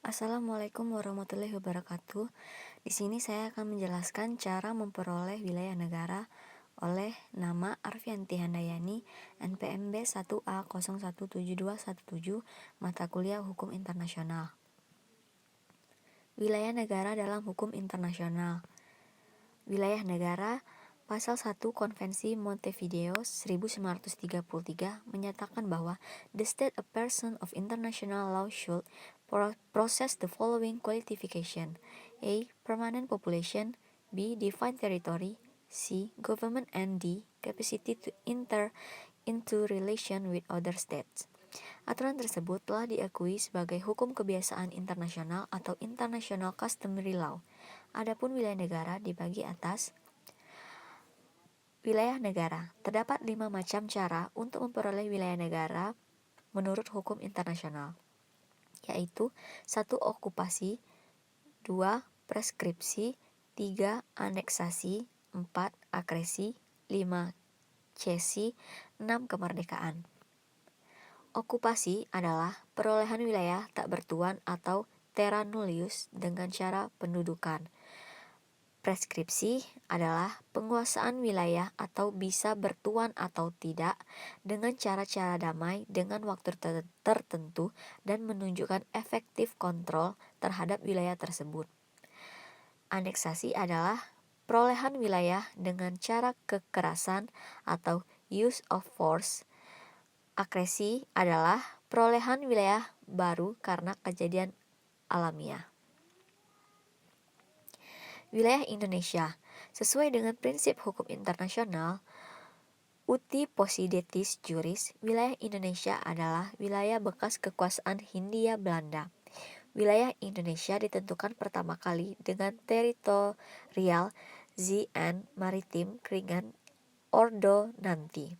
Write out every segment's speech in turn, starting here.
Assalamualaikum warahmatullahi wabarakatuh. Di sini saya akan menjelaskan cara memperoleh wilayah negara oleh nama Arfianti Handayani, NPMB 1A017217, mata kuliah Hukum Internasional. Wilayah negara dalam hukum internasional. Wilayah negara Pasal 1 Konvensi Montevideo 1933 menyatakan bahwa the state a person of international law should process the following qualification: A. Permanent population, B. Defined territory, C. Government, and D. Capacity to enter into relation with other states. Aturan tersebut telah diakui sebagai hukum kebiasaan internasional atau international customary law. Adapun wilayah negara dibagi atas wilayah negara. Terdapat 5 macam cara untuk memperoleh wilayah negara menurut hukum internasional, yaitu 1. Okupasi, 2. Preskripsi, 3. Aneksasi, 4. Akresi, 5. Cesi, 6. Kemerdekaan. Okupasi adalah perolehan wilayah tak bertuan atau terra nullius dengan cara pendudukan. Preskripsi adalah penguasaan wilayah atau bisa bertuan atau tidak dengan cara-cara damai dengan waktu tertentu dan menunjukkan efektif kontrol terhadap wilayah tersebut. Aneksasi adalah perolehan wilayah dengan cara kekerasan atau use of force. Akresi adalah perolehan wilayah baru karena kejadian alamiah. Wilayah Indonesia. Sesuai dengan prinsip hukum internasional uti possidetis juris, wilayah Indonesia adalah wilayah bekas kekuasaan Hindia Belanda. Wilayah Indonesia ditentukan pertama kali dengan teritorial ZN Maritim Keringan Ordonansi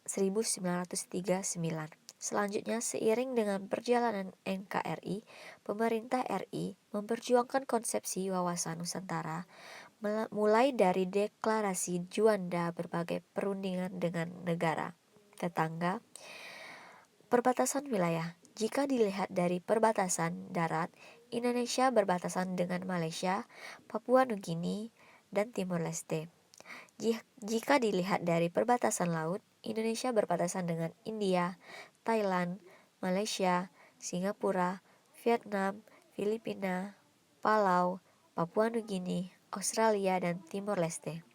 1939. Selanjutnya, seiring dengan perjalanan NKRI, pemerintah RI memperjuangkan konsepsi wawasan Nusantara, mulai dari deklarasi Juanda berbagai perundingan dengan negara tetangga. Perbatasan wilayah. Jika dilihat dari perbatasan darat, Indonesia berbatasan dengan Malaysia, Papua Nugini, dan Timor Leste. Jika dilihat dari perbatasan laut, Indonesia berbatasan dengan India, Thailand, Malaysia, Singapura, Vietnam, Filipina, Palau, Papua Nugini, Australia, dan Timor Leste.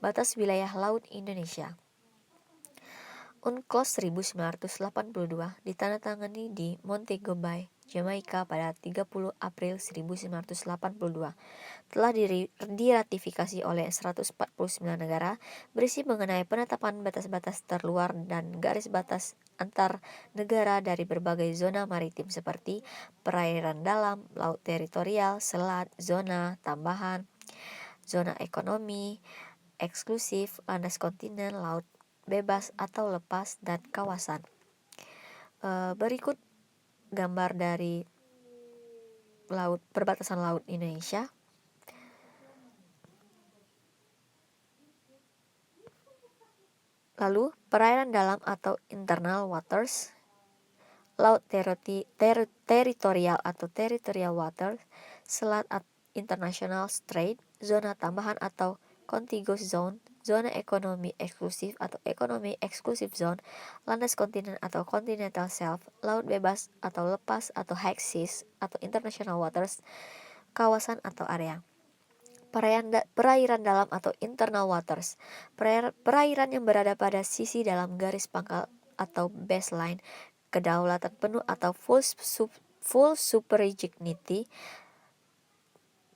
Batas wilayah laut Indonesia. UNCLOS 1982 ditandatangani di Montego Bay, Jamaika pada 30 April 1982. Telah diratifikasi oleh 149 negara, berisi mengenai penetapan batas-batas terluar dan garis batas antar negara dari berbagai zona maritim seperti perairan dalam, laut teritorial, selat, zona tambahan, zona ekonomi eksklusif, landas kontinen, laut bebas atau lepas, dan kawasan. Berikut gambar dari perbatasan laut Indonesia. Lalu, perairan dalam atau internal waters, laut teritorial atau territorial waters, selat international strait, zona tambahan atau contiguous zone, zona ekonomi eksklusif atau ekonomi eksklusif zone, landas kontinen atau continental shelf, laut bebas atau lepas atau high seas atau international waters, kawasan atau area. Perairan dalam atau internal waters, perairan yang berada pada sisi dalam garis pangkal atau baseline, kedaulatan penuh atau full sovereignty,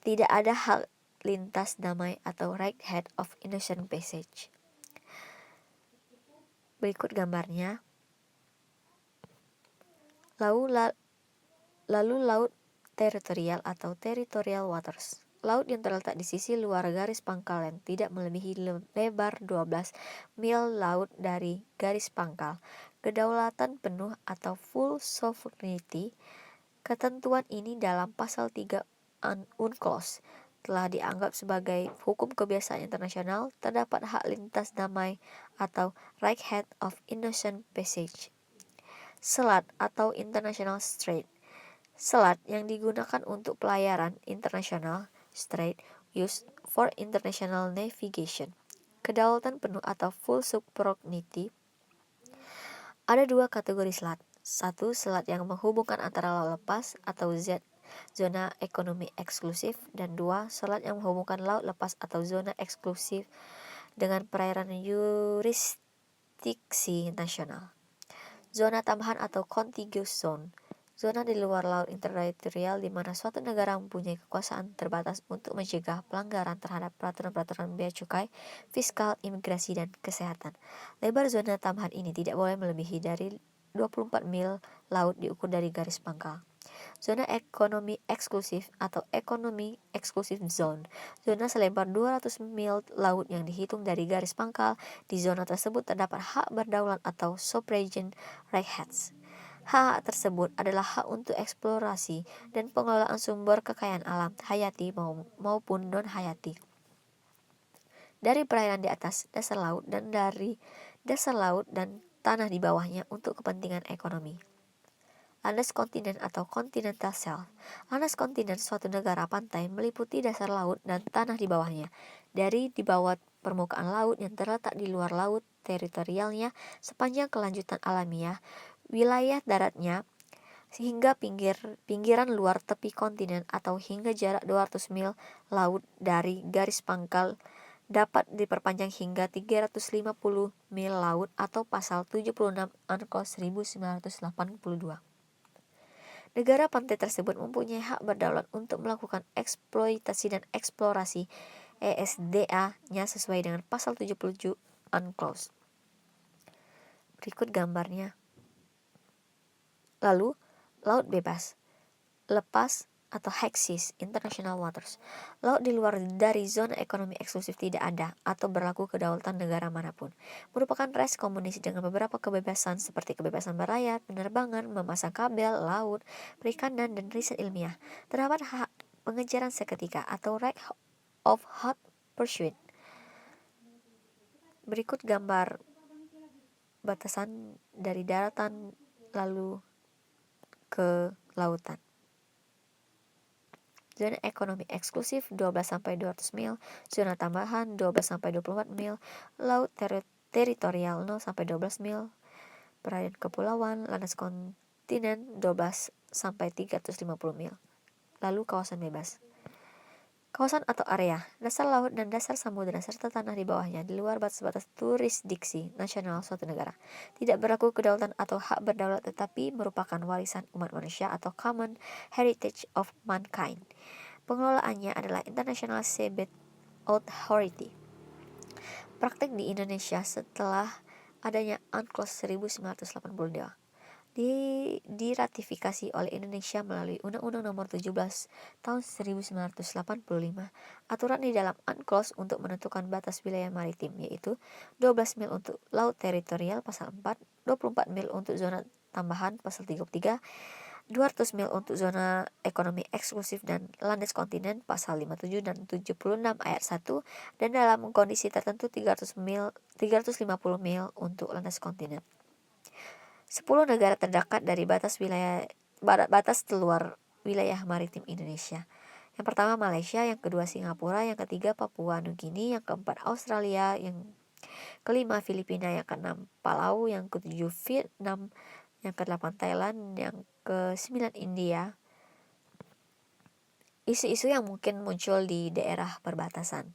tidak ada hak lintas damai atau right head of innocent passage. Berikut gambarnya. Lalu laut teritorial atau territorial waters, laut yang terletak di sisi luar garis pangkal yang tidak melebihi lebar 12 mil laut dari garis pangkal, kedaulatan penuh atau full sovereignty. Ketentuan ini dalam pasal 3 UNCLOS telah dianggap sebagai hukum kebiasaan internasional. Terdapat hak lintas damai atau right head of innocent passage. Selat atau international strait, Selat yang digunakan untuk pelayaran internasional, strait, used for international navigation. Kedaulatan penuh atau full sovereignty. Ada dua kategori selat. Satu, selat yang menghubungkan antara laut lepas atau zona ekonomi eksklusif, dan dua, selat yang menghubungkan laut lepas atau zona eksklusif dengan perairan yurisdiksi nasional. Zona tambahan atau contiguous zone, zona di luar laut interteritorial di mana suatu negara mempunyai kekuasaan terbatas untuk mencegah pelanggaran terhadap peraturan-peraturan bea cukai, fiskal, imigrasi, dan kesehatan. Lebar zona tambahan ini tidak boleh melebihi dari 24 mil laut diukur dari garis pangkal. Zona ekonomi eksklusif atau ekonomi eksklusif zone, zona selebar 200 mil laut yang dihitung dari garis pangkal. Di zona tersebut terdapat hak berdaulat atau sovereign rights. Hak tersebut adalah hak untuk eksplorasi dan pengelolaan sumber kekayaan alam, hayati maupun non-hayati, dari perairan di atas dasar laut dan dari dasar laut dan tanah di bawahnya untuk kepentingan ekonomi. Landas kontinen atau continental shelf. Landas kontinen suatu negara pantai meliputi dasar laut dan tanah di bawahnya. Dari di bawah permukaan laut yang terletak di luar laut teritorialnya sepanjang kelanjutan alamiah, wilayah daratnya, sehingga pinggiran luar tepi kontinen atau hingga jarak 200 mil laut dari garis pangkal dapat diperpanjang hingga 350 mil laut atau pasal 76 UNCLOS 1982. Negara pantai tersebut mempunyai hak berdaulat untuk melakukan eksploitasi dan eksplorasi ESDA-nya sesuai dengan pasal 77 UNCLOS. Berikut gambarnya. Lalu, laut bebas, lepas atau high seas, international waters. Laut di luar dari zona ekonomi eksklusif tidak ada atau berlaku kedaulatan negara manapun. Merupakan res komunis dengan beberapa kebebasan seperti kebebasan berlayar, penerbangan, memasang kabel laut, perikanan, dan riset ilmiah. Terdapat hak pengejaran seketika atau right of hot pursuit. Berikut gambar batasan dari daratan lalu ke lautan. Zona ekonomi eksklusif 12-200 mil, zona tambahan 12-24 mil, laut teritorial 0-12 mil, perairan kepulauan, landas kontinen 12-350 mil. Lalu kawasan bebas. Kawasan atau area, dasar laut dan dasar samudera serta tanah di bawahnya di luar batas-batas jurisdiksi nasional suatu negara. Tidak berlaku kedaulatan atau hak berdaulat tetapi merupakan warisan umat manusia atau common heritage of mankind. Pengelolaannya adalah International Seabed Authority. Praktek di Indonesia setelah adanya UNCLOS 1982 diratifikasi oleh Indonesia melalui Undang-Undang Nomor 17 Tahun 1985. Aturan di dalam UNCLOS untuk menentukan batas wilayah maritim yaitu 12 mil untuk laut teritorial pasal 4, 24 mil untuk zona tambahan pasal 33, 200 mil untuk zona ekonomi eksklusif dan landas kontinen pasal 57 dan 76 ayat 1, dan dalam kondisi tertentu 350 mil untuk landas kontinen. 10 negara terdekat dari batas luar wilayah maritim Indonesia. Yang pertama Malaysia, yang kedua Singapura, yang ketiga Papua Nugini, yang keempat Australia, yang kelima Filipina, yang keenam Palau, yang ketujuh Vietnam, yang kedelapan Thailand, yang ke-9 India. Isu-isu yang mungkin muncul di daerah perbatasan.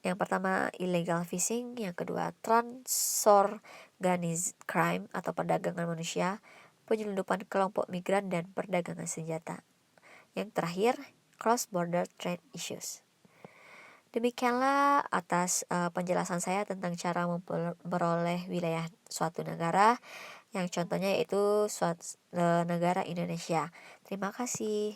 Yang pertama illegal fishing, yang kedua transorganized crime atau perdagangan manusia, penyelundupan kelompok migran dan perdagangan senjata. Yang terakhir cross border trade issues. Demikianlah atas penjelasan saya tentang cara memperoleh wilayah suatu negara, yang contohnya yaitu negara Indonesia. Terima kasih.